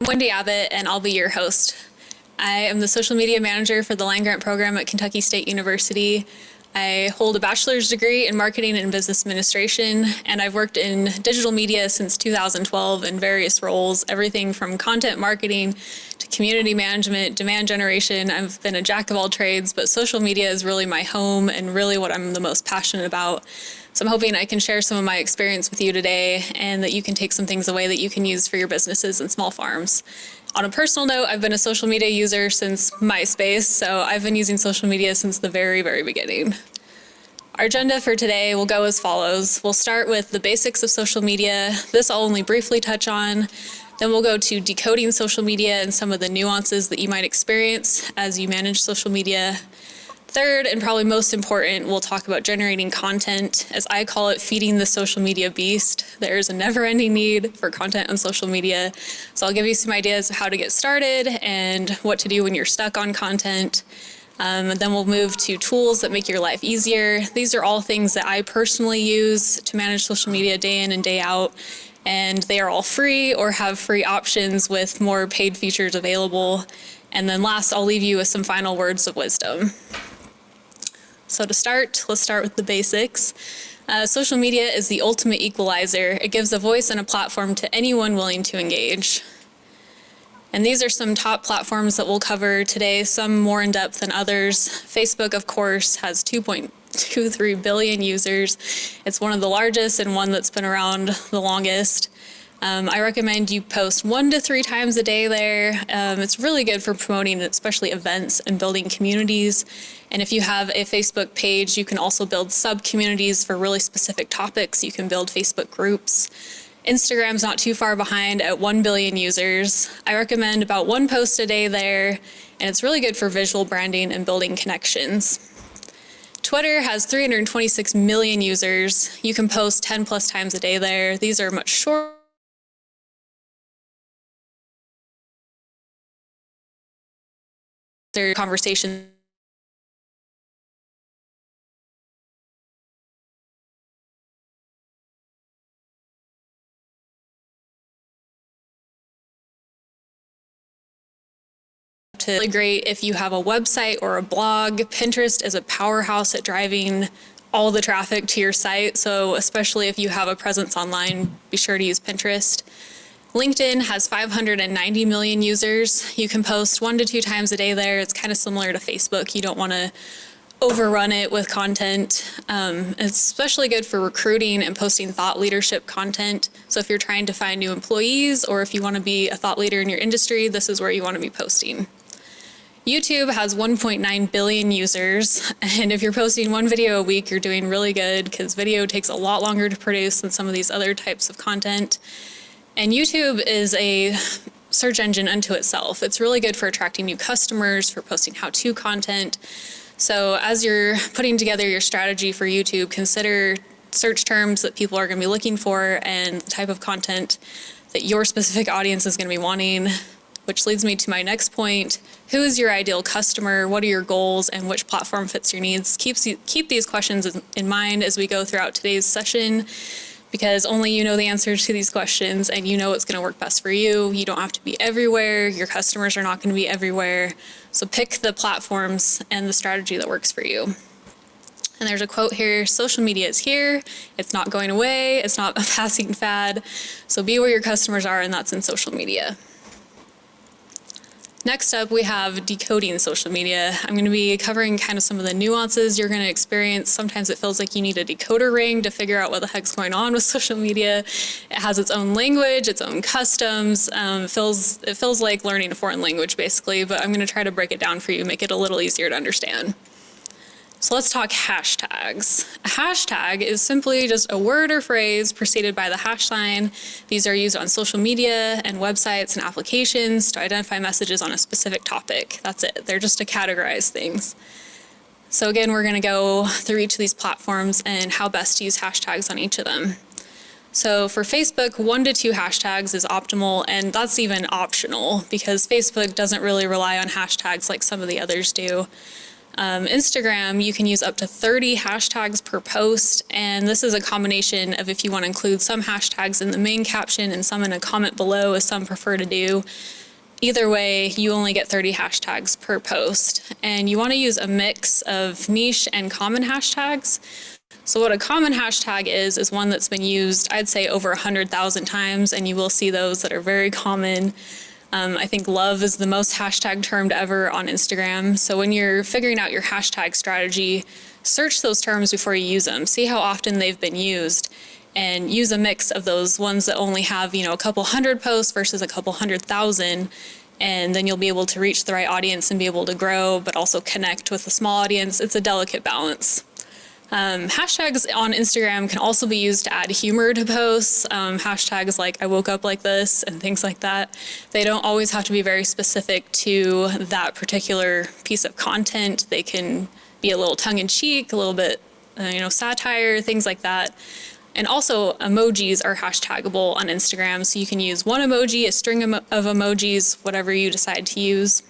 I'm Wendy Abbott, and I'll be your host. I am the social media manager for the land-grant program at Kentucky State University. I hold a bachelor's degree in marketing and business administration, and I've worked in digital media since 2012 in various roles, everything from content marketing to community management, demand generation. I've been a jack of all trades, but social media is really my home and really what I'm the most passionate about. So I'm hoping I can share some of my experience with you today and that you can take some things away that you can use for your businesses and small farms. On a personal note, I've been a social media user since MySpace, so I've been using social media since the very, very beginning. Our agenda for today will go as follows. We'll start with the basics of social media. This I'll only briefly touch on. Then we'll go to decoding social media and some of the nuances that you might experience as you manage social media. Third, and probably most important, we'll talk about generating content. As I call it, feeding the social media beast. There's a never-ending need for content on social media. So I'll give you some ideas of how to get started and what to do when you're stuck on content. And then we'll move to tools that make your life easier. These are all things that I personally use to manage social media day in and day out. And they are all free or have free options with more paid features available. And then last, I'll leave you with some final words of wisdom. So to start, let's start with the basics. Social media is the ultimate equalizer. It gives a voice and a platform to anyone willing to engage. And these are some top platforms that we'll cover today, some more in depth than others. Facebook, of course, has 2.23 billion users. It's one of the largest and one that's been around the longest. I recommend you post 1 to 3 times a day there. It's really good for promoting especially events and building communities. And if you have a Facebook page, you can also build sub-communities for really specific topics. You can build Facebook groups. Instagram's not too far behind at 1 billion users. I recommend about 1 post a day there, and it's really good for visual branding and building connections. Twitter has 326 million users. You can post 10 plus times a day there. These are much shorter conversations. Really great if you have a website or a blog. Pinterest is a powerhouse at driving all the traffic to your site, so especially if you have a presence online, be sure to use Pinterest. LinkedIn has 590 million users. You can post 1 to 2 times a day there. It's kind of similar to Facebook. You don't want to overrun it with content. It's especially good for recruiting and posting thought leadership content. So if you're trying to find new employees or if you want to be a thought leader in your industry, this is where you want to be posting. YouTube has 1.9 billion users, and if you're posting 1 video a week, you're doing really good because video takes a lot longer to produce than some of these other types of content. And YouTube is a search engine unto itself. It's really good for attracting new customers, for posting how-to content. So as you're putting together your strategy for YouTube, consider search terms that people are going to be looking for and the type of content that your specific audience is going to be wanting. Which leads me to my next point. Who is your ideal customer? What are your goals and which platform fits your needs? Keep these questions in mind as we go throughout today's session because only you know the answers to these questions and you know what's going to work best for you. You don't have to be everywhere. Your customers are not going to be everywhere. So pick the platforms and the strategy that works for you. And there's a quote here, social media is here. It's not going away. It's not a passing fad. So be where your customers are, and that's in social media. Next up, we have decoding social media. I'm going to be covering kind of some of the nuances you're going to experience. Sometimes it feels like you need a decoder ring to figure out what the heck's going on with social media. It has its own language, its own customs. It feels like learning a foreign language, basically, but I'm going to try to break it down for you, make it a little easier to understand. So let's talk hashtags. A hashtag is simply just a word or phrase preceded by the hash sign. These are used on social media and websites and applications to identify messages on a specific topic. That's it. They're just to categorize things. So again, we're going to go through each of these platforms and how best to use hashtags on each of them. So for Facebook, 1 to 2 hashtags is optimal, and that's even optional because Facebook doesn't really rely on hashtags like some of the others do. Instagram, you can use up to 30 hashtags per post, and this is a combination of if you want to include some hashtags in the main caption and some in a comment below, as some prefer to do. Either way, you only get 30 hashtags per post, and you want to use a mix of niche and common hashtags. So what a common hashtag is one that's been used, I'd say, over 100,000 times, and you will see those that are very common. I think love is the most hashtag termed ever on Instagram. So when you're figuring out your hashtag strategy, search those terms before you use them. See how often they've been used, and use a mix of those ones that only have, a couple hundred posts versus a couple 100,000. And then you'll be able to reach the right audience and be able to grow, but also connect with a small audience. It's a delicate balance. Hashtags on Instagram can also be used to add humor to posts. Hashtags like I woke up like this and things like that. They don't always have to be very specific to that particular piece of content. They can be a little tongue-in-cheek, a little bit, satire, things like that. And also emojis are hashtagable on Instagram. So you can use one emoji, a string of emojis, whatever you decide to use.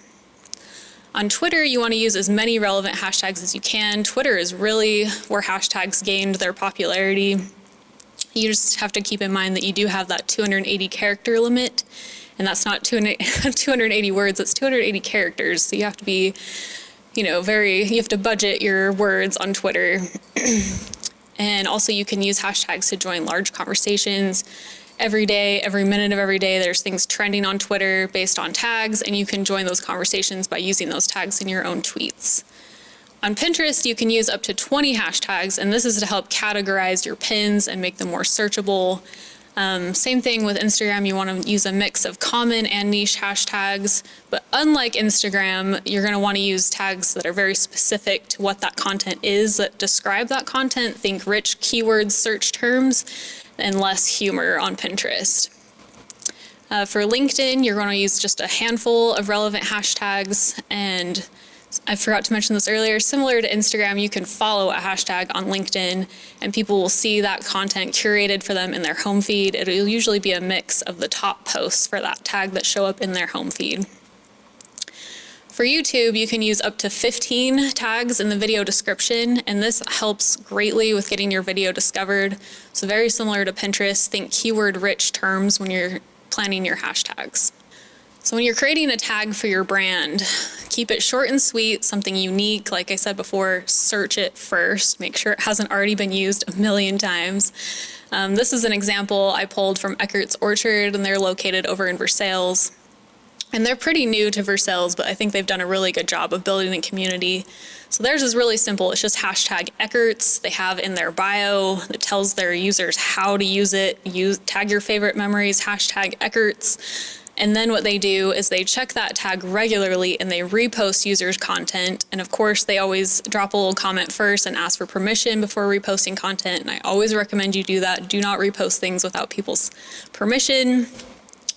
On Twitter, you want to use as many relevant hashtags as you can. Twitter is really where hashtags gained their popularity. You just have to keep in mind that you do have that 280 character limit, and that's not 280 words, it's 280 characters. So you have to be, you have to budget your words on Twitter. And also you can use hashtags to join large conversations. Every day, every minute of every day, there's things trending on Twitter based on tags, and you can join those conversations by using those tags in your own tweets. On Pinterest, you can use up to 20 hashtags, and this is to help categorize your pins and make them more searchable. Same thing with Instagram, you want to use a mix of common and niche hashtags, but unlike Instagram, you're going to want to use tags that are very specific to what that content is, that describe that content. Think rich keywords, search terms, and less humor on Pinterest. For LinkedIn, you're going to use just a handful of relevant hashtags, and I forgot to mention this earlier, similar to Instagram, you can follow a hashtag on LinkedIn and people will see that content curated for them in their home feed. It'll usually be a mix of the top posts for that tag that show up in their home feed. For YouTube, you can use up to 15 tags in the video description, and this helps greatly with getting your video discovered. So very similar to Pinterest, think keyword-rich terms when you're planning your hashtags. So when you're creating a tag for your brand, keep it short and sweet, something unique. Like I said before, search it first. Make sure it hasn't already been used a million times. This is an example I pulled from Eckert's Orchard, and they're located over in Versailles. And they're pretty new to Versailles, but I think they've done a really good job of building a community. So theirs is really simple. It's just hashtag Eckert's. They have in their bio that tells their users how to use it. Tag your favorite memories, hashtag Eckert's. And then what they do is they check that tag regularly and they repost users' content. And of course, they always drop a little comment first and ask for permission before reposting content. And I always recommend you do that. Do not repost things without people's permission.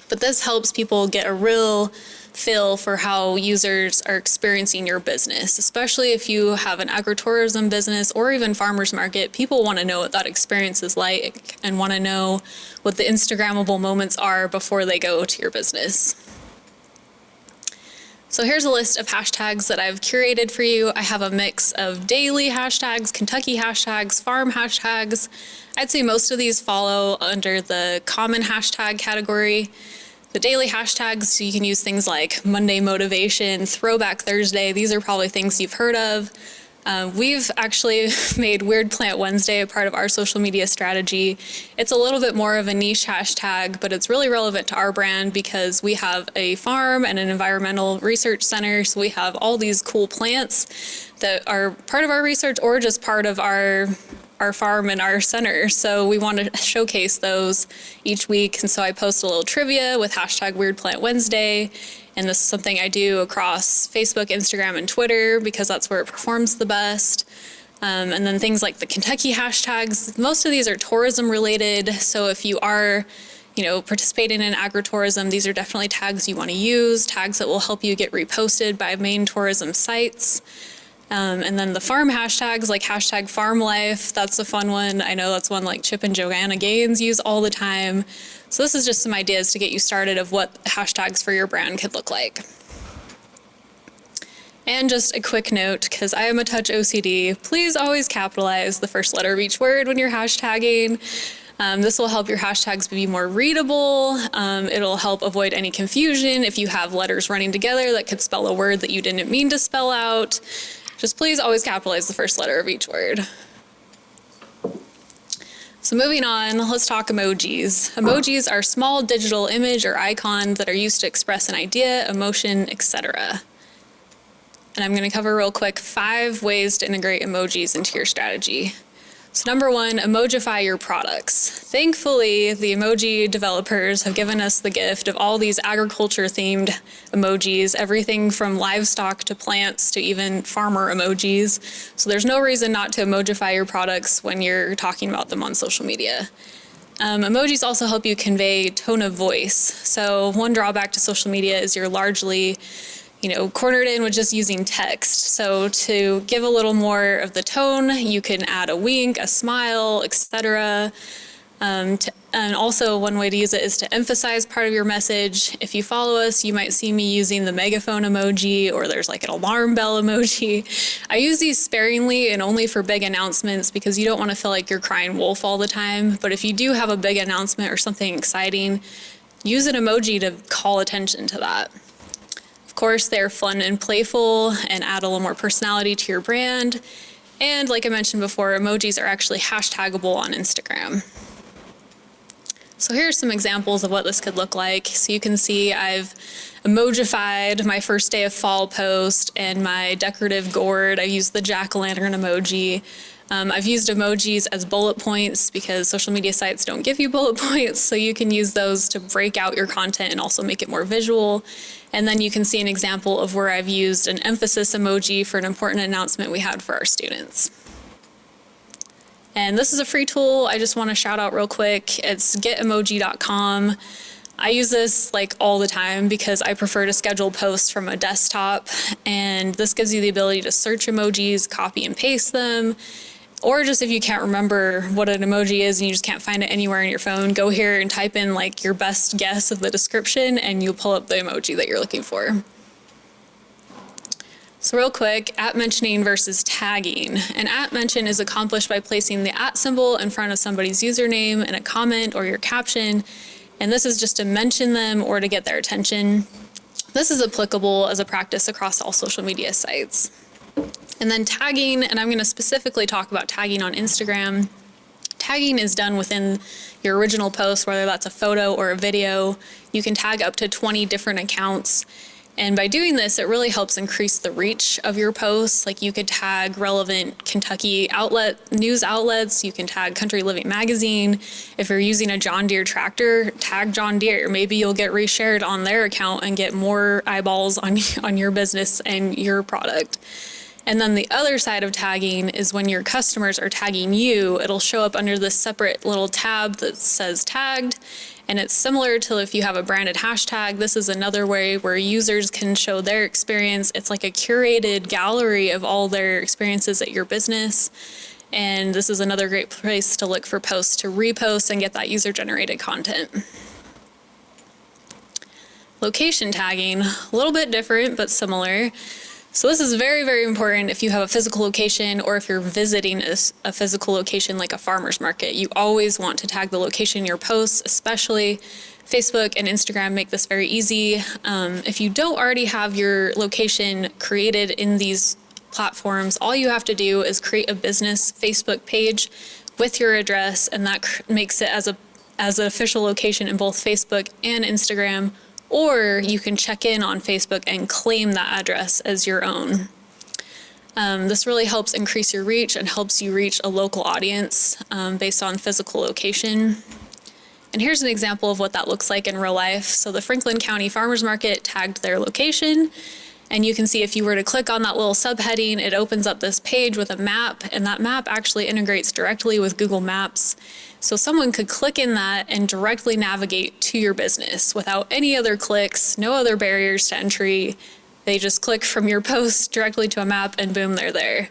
But this helps people get a real feel for how users are experiencing your business, especially if you have an agritourism business or even farmers market. People want to know what that experience is like and want to know what the Instagrammable moments are before they go to your business. So here's a list of hashtags that I've curated for you. I have a mix of daily hashtags, Kentucky hashtags, farm hashtags. I'd say most of these follow under the common hashtag category. The daily hashtags, so you can use things like Monday motivation, Throwback Thursday. These are probably things you've heard of. We've actually made Weird Plant Wednesday a part of our social media strategy. It's a little bit more of a niche hashtag, but it's really relevant to our brand because we have a farm and an environmental research center. So we have all these cool plants that are part of our research or just part of our farm and our center. So we want to showcase those each week. And so I post a little trivia with hashtag Weird Plant Wednesday. And this is something I do across Facebook, Instagram, and Twitter because that's where it performs the best. And then things like the Kentucky hashtags, most of these are tourism related. So if you are, participating in agritourism, these are definitely tags you want to use, tags that will help you get reposted by main tourism sites. And then the farm hashtags like hashtag farm life, that's a fun one. I know that's one like Chip and Joanna Gaines use all the time. So this is just some ideas to get you started of what hashtags for your brand could look like. And just a quick note, because I am a touch OCD, please always capitalize the first letter of each word when you're hashtagging. This will help your hashtags be more readable. It'll help avoid any confusion if you have letters running together that could spell a word that you didn't mean to spell out. Just please always capitalize the first letter of each word. So moving on, let's talk emojis. Emojis are small digital image or icons that are used to express an idea, emotion, etc. And I'm going to cover real quick 5 ways to integrate emojis into your strategy. So number 1, Emojify your products. Thankfully, the emoji developers have given us the gift of all these agriculture-themed emojis, everything from livestock to plants to even farmer emojis. So there's no reason not to emojify your products when you're talking about them on social media. Emojis also help you convey tone of voice. So one drawback to social media is you're largely cornered in with just using text. So to give a little more of the tone, you can add a wink, a smile, etc. And also one way to use it is to emphasize part of your message. If you follow us, you might see me using the megaphone emoji, or there's like an alarm bell emoji. I use these sparingly and only for big announcements because you don't want to feel like you're crying wolf all the time. But if you do have a big announcement or something exciting, use an emoji to call attention to that. Of course, they're fun and playful and add a little more personality to your brand. And like I mentioned before, emojis are actually hashtagable on Instagram. So here are some examples of what this could look like. So you can see I've emojified my first day of fall post and my decorative gourd. I used the jack-o'-lantern emoji. I've used emojis as bullet points because social media sites don't give you bullet points, so you can use those to break out your content and also make it more visual. And then you can see an example of where I've used an emphasis emoji for an important announcement we had for our students. And this is a free tool I just want to shout out real quick. It's getemoji.com. I use this like all the time because I prefer to schedule posts from a desktop, and this gives you the ability to search emojis, copy and paste them. Or just if you can't remember what an emoji is and you just can't find it anywhere on your phone, go here and type in like your best guess of the description and you'll pull up the emoji that you're looking for. So real quick, at mentioning versus tagging. An at mention is accomplished by placing the at symbol in front of somebody's username in a comment or your caption. And this is just to mention them or to get their attention. This is applicable as a practice across all social media sites. And then tagging, and I'm going to specifically talk about tagging on Instagram. Tagging is done within your original post, whether that's a photo or a video. You can tag up to 20 different accounts. And by doing this, it really helps increase the reach of your posts. Like you could tag relevant Kentucky news outlets. You can tag Country Living Magazine. If you're using a John Deere tractor, tag John Deere. Maybe you'll get reshared on their account and get more eyeballs on your business and your product. And then the other side of tagging is when your customers are tagging you, it'll show up under this separate little tab that says tagged. And it's similar to if you have a branded hashtag. This is another way where users can show their experience. It's like a curated gallery of all their experiences at your business. And this is another great place to look for posts to repost and get that user-generated content. Location tagging, a little bit different, but similar. So this is very, very important if you have a physical location or if you're visiting a physical location like a farmer's market. You always want to tag the location in your posts, especially Facebook and Instagram make this very easy. If you don't already have your location created in these platforms, all you have to do is create a business Facebook page with your address, and that makes it as an official location in both Facebook and Instagram. Or you can check in on Facebook and claim that address as your own. This really helps increase your reach and helps you reach a local audience based on physical location. And here's an example of what that looks like in real life. So the Franklin County Farmers Market tagged their location. And you can see if you were to click on that little subheading, it opens up this page with a map, and that map actually integrates directly with Google Maps. So someone could click in that and directly navigate to your business without any other clicks, no other barriers to entry. They just click from your post directly to a map and boom, they're there.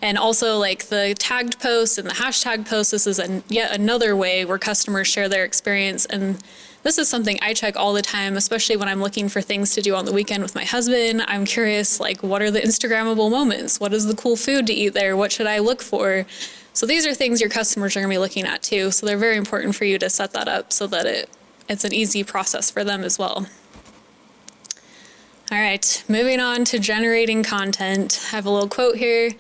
And also like the tagged posts and the hashtag posts, this is yet another way where customers share their experience, and This is something I check all the time, especially when I'm looking for things to do on the weekend with my husband. I'm curious, like, what are the Instagrammable moments? What is the cool food to eat there? What should I look for? So these are things your customers are going to be looking at too. So they're very important for you to set that up so that it's an easy process for them as well. All right, moving on to generating content. I have a little quote here.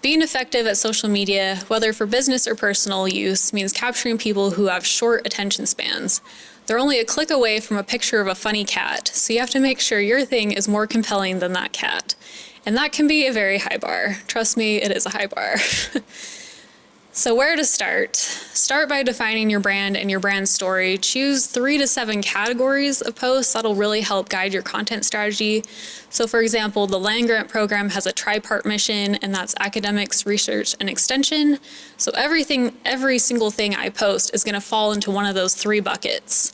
Being effective at social media, whether for business or personal use, means capturing people who have short attention spans. They're only a click away from a picture of a funny cat, so you have to make sure your thing is more compelling than that cat. And that can be a very high bar. Trust me, it is a high bar. So where to start? Start by defining your brand and your brand story. Choose 3 to 7 categories of posts. That'll really help guide your content strategy. So for example, the land grant program has a tri-part mission, and that's academics, research, and extension. So every single thing I post is gonna fall into one of those 3 buckets.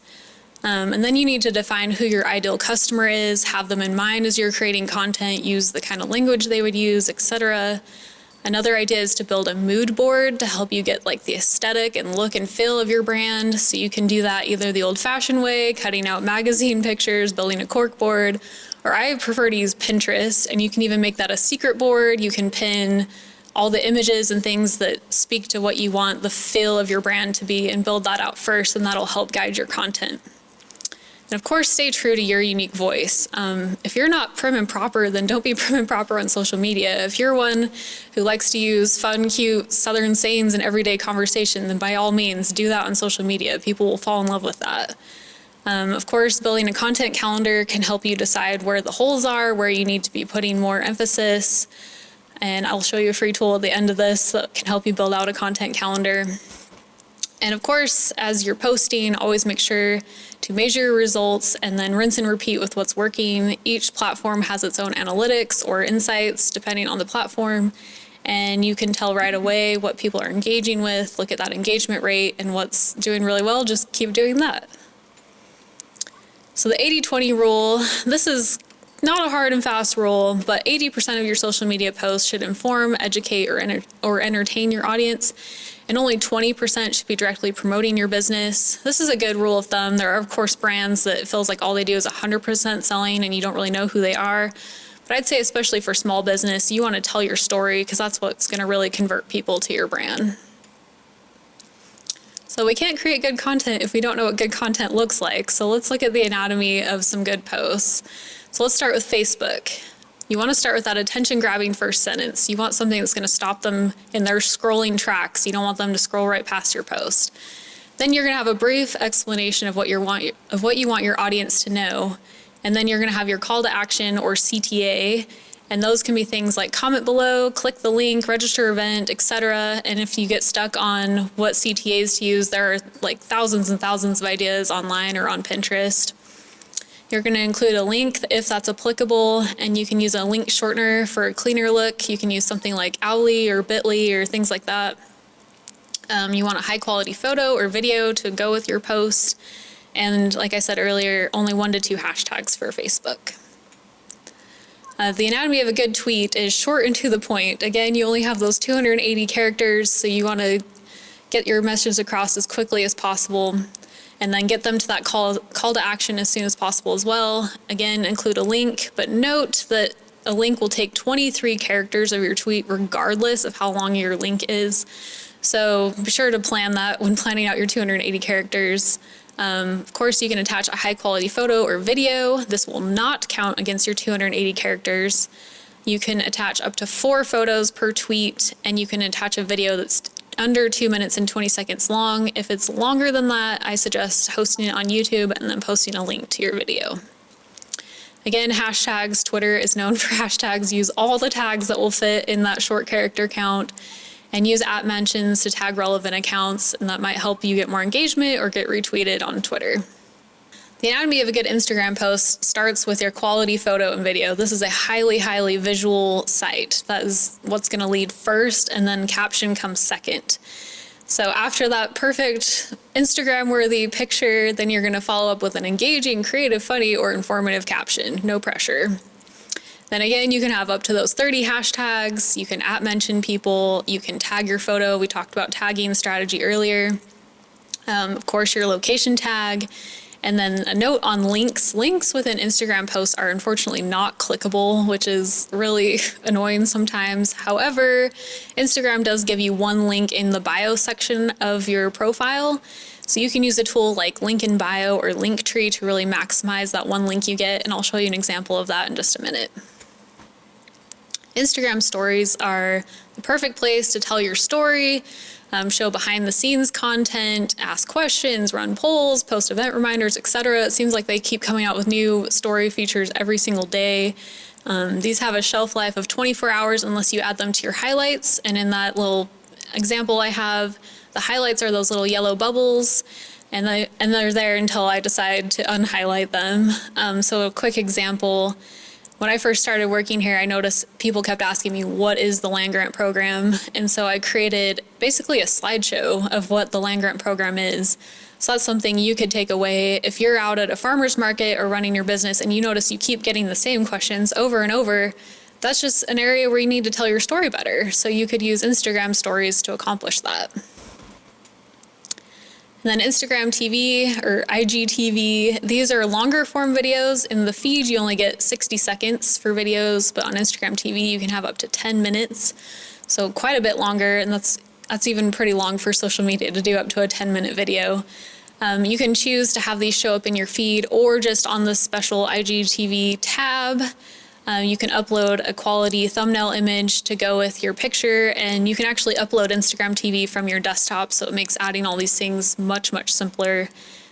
And then you need to define who your ideal customer is, have them in mind as you're creating content, use the kind of language they would use, etc. Another idea is to build a mood board to help you get like the aesthetic and look and feel of your brand. So you can do that either the old-fashioned way, cutting out magazine pictures, building a cork board, or I prefer to use Pinterest, and you can even make that a secret board. You can pin all the images and things that speak to what you want the feel of your brand to be and build that out first, and that'll help guide your content. And of course, stay true to your unique voice. If you're not prim and proper, then don't be prim and proper on social media. If you're one who likes to use fun, cute Southern sayings in everyday conversation, then by all means, do that on social media. People will fall in love with that. Of course, building a content calendar can help you decide where the holes are, where you need to be putting more emphasis. And I'll show you a free tool at the end of this that can help you build out a content calendar. And of course, as you're posting, always make sure to measure your results and then rinse and repeat with what's working. Each platform has its own analytics or insights depending on the platform, and you can tell right away what people are engaging with, look at that engagement rate, and what's doing really well, just keep doing that. So the 80-20 rule, this is not a hard and fast rule, but 80% of your social media posts should inform, educate, or entertain your audience, and only 20% should be directly promoting your business. This is a good rule of thumb. There are, of course, brands that it feels like all they do is 100% selling and you don't really know who they are. But I'd say especially for small business, you want to tell your story because that's what's going to really convert people to your brand. So we can't create good content if we don't know what good content looks like. So let's look at the anatomy of some good posts. So let's start with Facebook. You want to start with that attention-grabbing first sentence. You want something that's going to stop them in their scrolling tracks. You don't want them to scroll right past your post. Then you're going to have a brief explanation of what you want your audience to know. And then you're going to have your call to action or CTA. And those can be things like comment below, click the link, register event, etc. And if you get stuck on what CTAs to use, there are like thousands and thousands of ideas online or on Pinterest. You're going to include a link if that's applicable, and you can use a link shortener for a cleaner look. You can use something like Owly or Bitly or things like that. You want a high quality photo or video to go with your post. And like I said earlier, only 1 to 2 hashtags for Facebook. The anatomy of a good tweet is short and to the point. Again, you only have those 280 characters, so you want to get your message across as quickly as possible. And then get them to that call to action as soon as possible as well. Again, include a link, but note that a link will take 23 characters of your tweet regardless of how long your link is. So be sure to plan that when planning out your 280 characters. Of course, you can attach a high quality photo or video. This will not count against your 280 characters. You can attach up to 4 photos per tweet, and you can attach a video that's under 2 minutes and 20 seconds long. If it's longer than that, I suggest hosting it on YouTube and then posting a link to your video. Again, hashtags. Twitter is known for hashtags. Use all the tags that will fit in that short character count, and use @mentions to tag relevant accounts, and that might help you get more engagement or get retweeted on Twitter. The anatomy of a good Instagram post starts with your quality photo and video. This is a highly, highly visual site. That is what's going to lead first, and then caption comes second. So after that perfect Instagram-worthy picture, then you're going to follow up with an engaging, creative, funny, or informative caption. No pressure. Then again, you can have up to those 30 hashtags. You can @mention people. You can tag your photo. We talked about tagging strategy earlier. Of course, your location tag. And then a note on links. Links within Instagram posts are unfortunately not clickable, which is really annoying sometimes. However, Instagram does give you one link in the bio section of your profile. So you can use a tool like Link in Bio or Linktree to really maximize that one link you get. And I'll show you an example of that in just a minute. Instagram stories are the perfect place to tell your story, show behind the scenes content, ask questions, run polls, post event reminders, etc. It seems like they keep coming out with new story features every single day. These have a shelf life of 24 hours unless you add them to your highlights. And in that little example I have, the highlights are those little yellow bubbles, and they're there until I decide to unhighlight them. So a quick example. When I first started working here, I noticed people kept asking me, what is the land-grant program? And so I created basically a slideshow of what the land-grant program is. So that's something you could take away if you're out at a farmer's market or running your business and you notice you keep getting the same questions over and over. That's just an area where you need to tell your story better. So you could use Instagram stories to accomplish that. And then Instagram TV or IGTV, these are longer form videos. In the feed, you only get 60 seconds for videos, but on Instagram TV, you can have up to 10 minutes. So quite a bit longer, and that's even pretty long for social media to do up to a 10-minute video. You can choose to have these show up in your feed or just on the special IGTV tab. You can upload a quality thumbnail image to go with your picture, and you can actually upload Instagram TV from your desktop, so it makes adding all these things much, much simpler.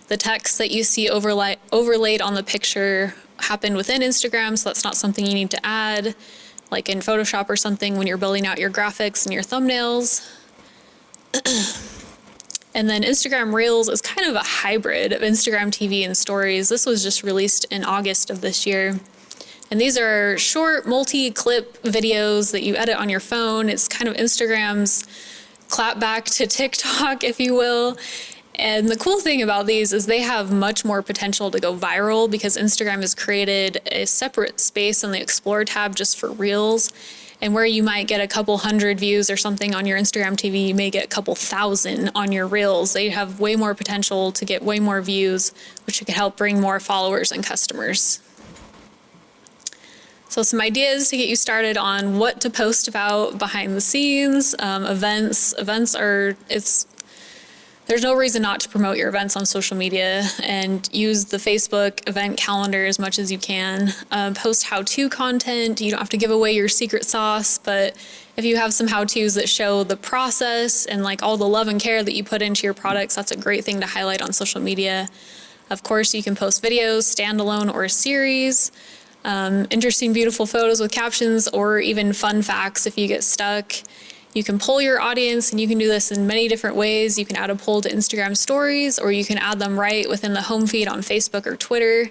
The text that you see overlaid on the picture happened within Instagram, so that's not something you need to add, like in Photoshop or something when you're building out your graphics and your thumbnails. And then Instagram Reels is kind of a hybrid of Instagram TV and Stories. This was just released in August of this year. And these are short multi-clip videos that you edit on your phone. It's kind of Instagram's clapback to TikTok, if you will. And the cool thing about these is they have much more potential to go viral because Instagram has created a separate space in the Explore tab just for Reels. And where you might get a couple hundred views or something on your Instagram TV, you may get a couple thousand on your Reels. They have way more potential to get way more views, which could help bring more followers and customers. So some ideas to get you started on what to post about behind the scenes, events. There's no reason not to promote your events on social media, and use the Facebook event calendar as much as you can. Post how-to content. You don't have to give away your secret sauce, but if you have some how-tos that show the process and like all the love and care that you put into your products, that's a great thing to highlight on social media. Of course, you can post videos, standalone or a series. Interesting, beautiful photos with captions, or even fun facts if you get stuck. You can poll your audience, and you can do this in many different ways. You can add a poll to Instagram stories, or you can add them right within the home feed on Facebook or Twitter.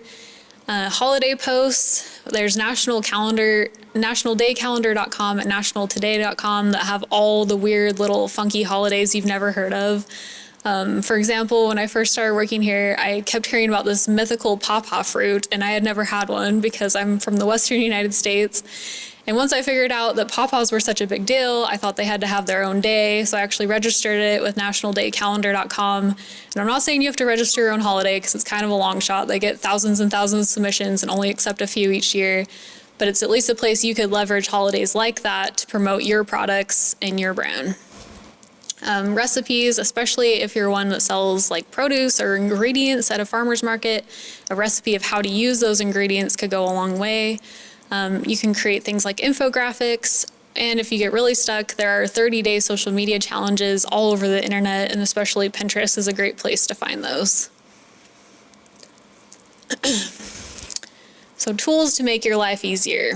Holiday posts, there's nationaldaycalendar.com and nationaltoday.com that have all the weird little funky holidays you've never heard of. For example, when I first started working here, I kept hearing about this mythical pawpaw fruit, and I had never had one because I'm from the Western United States. And once I figured out that pawpaws were such a big deal, I thought they had to have their own day. So I actually registered it with nationaldaycalendar.com. And I'm not saying you have to register your own holiday because it's kind of a long shot. They get thousands and thousands of submissions and only accept a few each year. But it's at least a place you could leverage holidays like that to promote your products and your brand. Recipes, especially if you're one that sells like produce or ingredients at a farmer's market, a recipe of how to use those ingredients could go a long way. You can create things like infographics, and if you get really stuck, there are 30-day social media challenges all over the internet, and especially Pinterest is a great place to find those. So tools to make your life easier.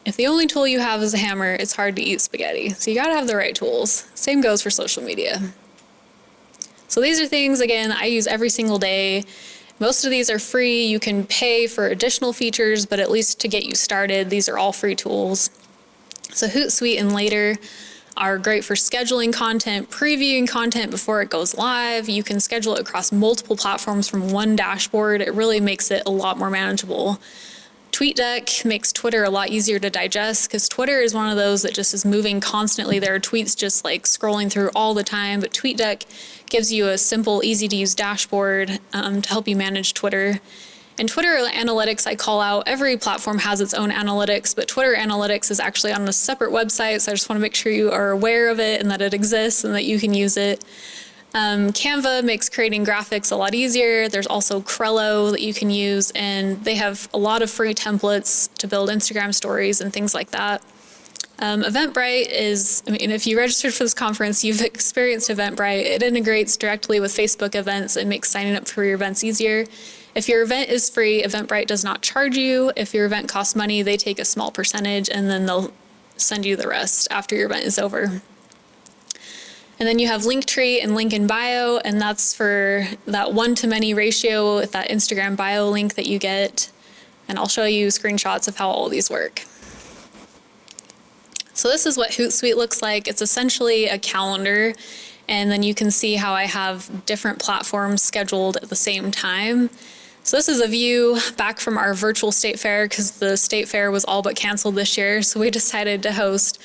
If the only tool you have is a hammer, it's hard to eat spaghetti. So you gotta have the right tools. Same goes for social media. So these are things, again, I use every single day. Most of these are free. You can pay for additional features, but at least to get you started, these are all free tools. So Hootsuite and Later are great for scheduling content, previewing content before it goes live. You can schedule it across multiple platforms from one dashboard. It really makes it a lot more manageable. Tweetdeck makes Twitter a lot easier to digest because Twitter is one of those that just is moving constantly. There are tweets just like scrolling through all the time, but Tweetdeck gives you a simple, easy to use dashboard to help you manage Twitter. And Twitter analytics, I call out, every platform has its own analytics, but Twitter analytics is actually on a separate website, so I just want to make sure you are aware of it and that it exists and that you can use it. Canva makes creating graphics a lot easier. There's also Crello that you can use, and they have a lot of free templates to build Instagram stories and things like that. Eventbrite is, I mean, if you registered for this conference, you've experienced Eventbrite. It integrates directly with Facebook events and makes signing up for your events easier. If your event is free, Eventbrite does not charge you. If your event costs money, they take a small percentage and then they'll send you the rest after your event is over. And then you have Linktree and link in bio, and that's for that one-to-many ratio with that Instagram bio link that you get. And I'll show you screenshots of how all these work. So this is what Hootsuite looks like. It's essentially a calendar, and then you can see how I have different platforms scheduled at the same time. So this is a view back from our virtual state fair because the state fair was all but canceled this year. So we decided to host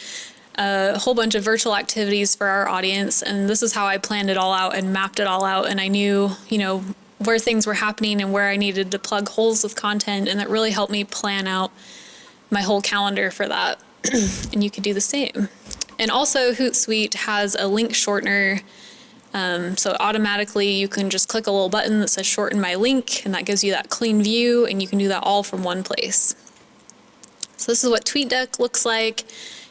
a whole bunch of virtual activities for our audience. And this is how I planned it all out and mapped it all out. And I knew, where things were happening and where I needed to plug holes with content. And that really helped me plan out my whole calendar for that. And you could do the same. And also Hootsuite has a link shortener. So automatically you can just click a little button that says shorten my link, and that gives you that clean view, and you can do that all from one place. So this is what TweetDeck looks like.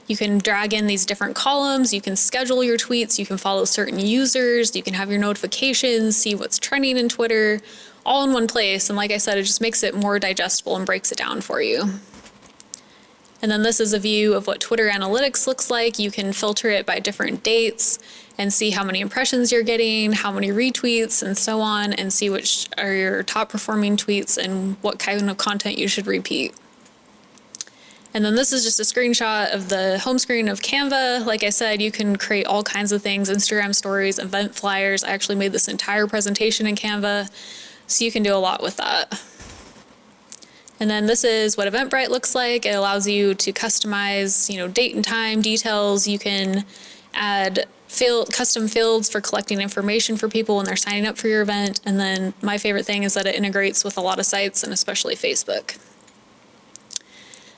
You can drag in these different columns, you can schedule your tweets, you can follow certain users, you can have your notifications, see what's trending in Twitter, all in one place. And like I said, it just makes it more digestible and breaks it down for you. And then this is a view of what Twitter analytics looks like. You can filter it by different dates and see how many impressions you're getting, how many retweets, and so on, and see which are your top performing tweets and what kind of content you should repeat. And then this is just a screenshot of the home screen of Canva. Like I said, you can create all kinds of things, Instagram stories, event flyers. I actually made this entire presentation in Canva, so you can do a lot with that. And then this is what Eventbrite looks like. It allows you to customize, date and time details. You can add custom fields for collecting information for people when they're signing up for your event. And then my favorite thing is that it integrates with a lot of sites, and especially Facebook.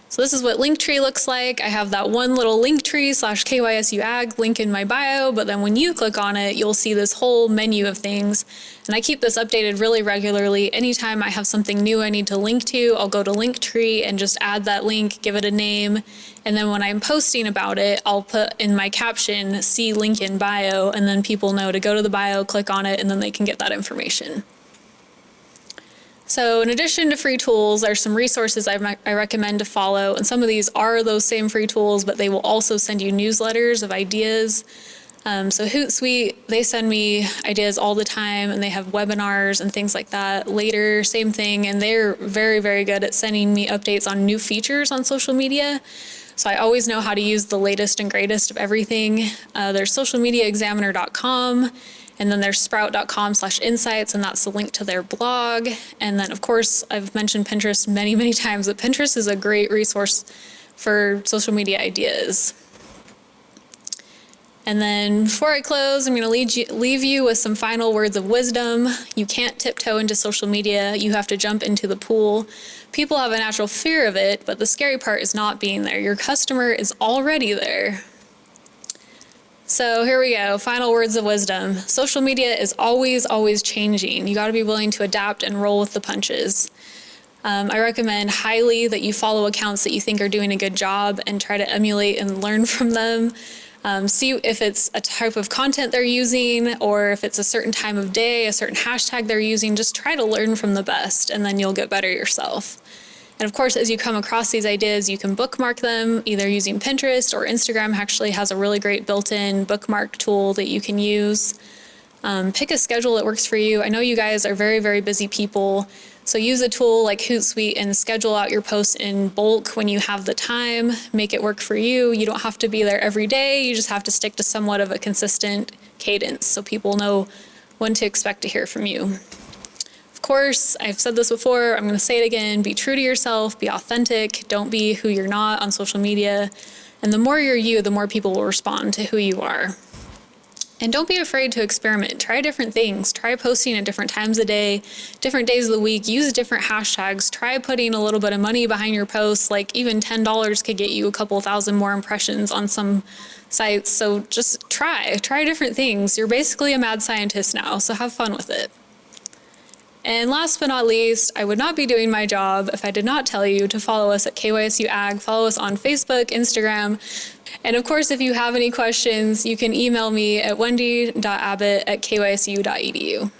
So this is what Linktree looks like. I have that one little Linktree /KYSU ag link in my bio, but then when you click on it, you'll see this whole menu of things. And I keep this updated really regularly. Anytime I have something new I need to link to, I'll go to Linktree and just add that link, give it a name. And then when I'm posting about it, I'll put in my caption, see link in bio, and then people know to go to the bio, click on it, and then they can get that information. So in addition to free tools, there's some resources I recommend to follow, and some of these are those same free tools, but they will also send you newsletters of ideas. So Hootsuite, they send me ideas all the time, and they have webinars and things like that. Later, same thing, and they're very, very good at sending me updates on new features on social media. So I always know how to use the latest and greatest of everything. There's socialmediaexaminer.com. And then there's sprout.com/insights, and that's the link to their blog. And then, of course, I've mentioned Pinterest many, many times, but Pinterest is a great resource for social media ideas. And then before I close, I'm going to leave you with some final words of wisdom. You can't tiptoe into social media. You have to jump into the pool. People have a natural fear of it, but the scary part is not being there. Your customer is already there. So here we go, final words of wisdom. Social media is always, always changing. You gotta be willing to adapt and roll with the punches. I recommend highly that you follow accounts that you think are doing a good job and try to emulate and learn from them. See if it's a type of content they're using, or if it's a certain time of day, a certain hashtag they're using. Just try to learn from the best, and then you'll get better yourself. And of course, as you come across these ideas, you can bookmark them either using Pinterest, or Instagram actually has a really great built-in bookmark tool that you can use. Pick a schedule that works for you. I know you guys are very, very busy people, so use a tool like Hootsuite and schedule out your posts in bulk when you have the time. Make it work for you. You don't have to be there every day. You just have to stick to somewhat of a consistent cadence so people know when to expect to hear from you. Of Of course, I've said this before, I'm going to say it again, be true to yourself, be authentic, don't be who you're not on social media. And the more you're you, the more people will respond to who you are. And don't be afraid to experiment. Try different things. Try posting at different times of day, different days of the week. Use different hashtags. Try putting a little bit of money behind your posts. Like even $10 could get you a couple thousand more impressions on some sites. So just try different things. You're basically a mad scientist now, so have fun with it. And last but not least, I would not be doing my job if I did not tell you to follow us at KYSU Ag. Follow us on Facebook, Instagram. And of course, if you have any questions, you can email me at wendy.abbott@kysu.edu.